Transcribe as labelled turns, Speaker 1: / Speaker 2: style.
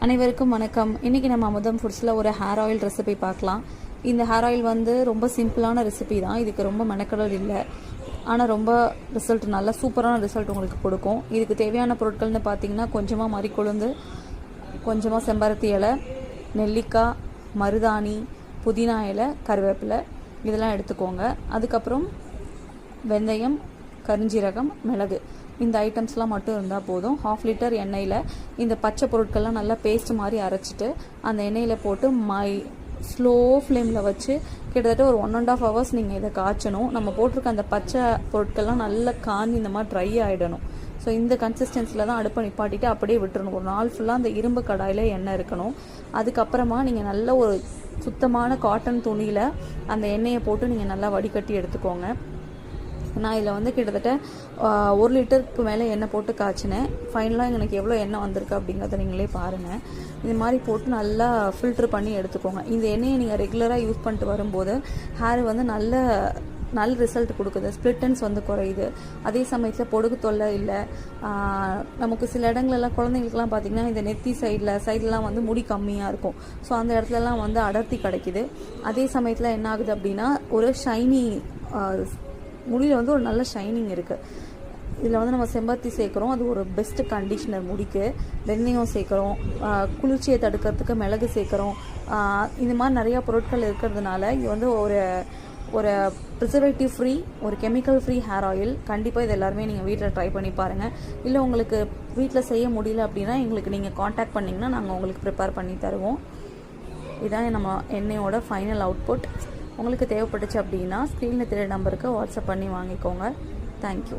Speaker 1: அனைவருக்கும் வணக்கம். இன்றைக்கி நம்ம அமுதம் ஃபுட்ஸில் ஒரு ஹேர் ஆயில் ரெசிபி பார்க்கலாம். இந்த ஹேர் ஆயில் வந்து ரொம்ப சிம்பிளான ரெசிபி தான். இதுக்கு ரொம்ப மெனக்கடல் இல்லை, ஆனால் ரொம்ப ரிசல்ட் நல்ல சூப்பரான ரிசல்ட் உங்களுக்கு கொடுக்கும். இதுக்கு தேவையான பொருட்கள்னு பார்த்தீங்கன்னா கொஞ்சமாக மறிக்கொழுந்து, கொஞ்சமாக செம்பருத்தி இலை, நெல்லிக்காய், மருதாணி, புதினா இலை, கருவேப்பிலை இதெல்லாம் எடுத்துக்கோங்க. அதுக்கப்புறம் வெந்தயம், கருஞ்சீரகம், மிளகு இந்த ஐட்டம்ஸ்லாம் மட்டும் இருந்தால் போதும். 1/2 லிட்டர் எண்ணெயில் இந்த பச்சை பொருட்கள்லாம் நல்லா பேஸ்ட் மாதிரி அரைச்சிட்டு அந்த எண்ணெயில் போட்டு ஸ்லோ ஃப்ளேமில் வச்சு கிட்டத்தட்ட ஒரு 1.5 hours நீங்கள் இதை காய்ச்சணும். நம்ம போட்டிருக்க அந்த பச்சை பொருட்கள்லாம் நல்லா காஞ்சி இந்த மாதிரி ட்ரை ஆகிடணும். ஸோ இந்த கன்சிஸ்டன்சியில் தான் அடுப்பை நிப்பாட்டிட்டு அப்படியே விட்டுறணும். ஒரு நாள் ஃபுல்லாக அந்த இரும்பு கடாயில் எண்ணெய் இருக்கணும். அதுக்கப்புறமா நீங்கள் நல்ல ஒரு சுத்தமான காட்டன் துணியில் அந்த எண்ணெயை போட்டு நீங்கள் நல்லா வடிகட்டி எடுத்துக்கோங்க. நான் இதில் வந்து கிட்டத்தட்ட 1 லிட்டருக்கு மேலே எண்ணெய் போட்டு காய்ச்சினேன். ஃபைனலாக எனக்கு எவ்வளோ எண்ணெய் வந்திருக்கு அப்படிங்கிறத நீங்களே பாருங்கள். இது மாதிரி போட்டு நல்லா ஃபில்ட்ரு பண்ணி எடுத்துக்கோங்க. இந்த எண்ணெயை நீங்கள் ரெகுலராக யூஸ் பண்ணிட்டு வரும்போது ஹேர் வந்து நல்ல ரிசல்ட் கொடுக்குது. ஸ்ப்ளிட்டன்ஸ் வந்து குறையுது. அதே சமயத்தில் பொடுகு தொல்லை இல்லை. நமக்கு சில இடங்கள்லாம் குழந்தைங்களுக்குலாம் பார்த்திங்கன்னா இந்த நெத்தி சைட்லாம் வந்து முடி கம்மியாக இருக்கும். ஸோ அந்த இடத்துலலாம் வந்து அடர்த்தி கிடைக்கிது. அதே சமயத்தில் என்ன ஆகுது அப்படின்னா ஒரு ஷைனி முடியில் வந்து ஒரு நல்ல ஷைனிங் இருக்குது. இதில் வந்து நம்ம செம்பருத்தி சேர்க்குறோம், அது ஒரு பெஸ்ட்டு கண்டிஷனர் முடிக்கு. வெந்தயம் சேர்க்குறோம், குளிர்ச்சியை தடுக்கிறதுக்கு மிளகு சேர்க்குறோம். இந்த மாதிரி நிறையா பொருட்கள் இருக்கிறதுனால இது வந்து ஒரு ப்ரிசர்வேட்டிவ் ஃப்ரீ, ஒரு கெமிக்கல் ஃப்ரீ ஹேர் ஆயில். கண்டிப்பாக இது எல்லாருமே நீங்கள் வீட்டில் ட்ரை பண்ணி பாருங்கள். இல்லை உங்களுக்கு வீட்டில் செய்ய முடியல அப்படின்னா எங்களுக்கு நீங்கள் காண்டாக்ட் பண்ணிங்கன்னா நாங்கள் உங்களுக்கு ப்ரிப்பேர் பண்ணி தருவோம். இதான் நம்ம எண்ணெயோட ஃபைனல் அவுட்புட். உங்களுக்கு தேவைப்பட்டுச்சு அப்படின்னா ஸ்க்ரீனில் தெரிய நம்பருக்கு வாட்ஸ்அப் பண்ணி வாங்கிக்கோங்க. தேங்க்யூ.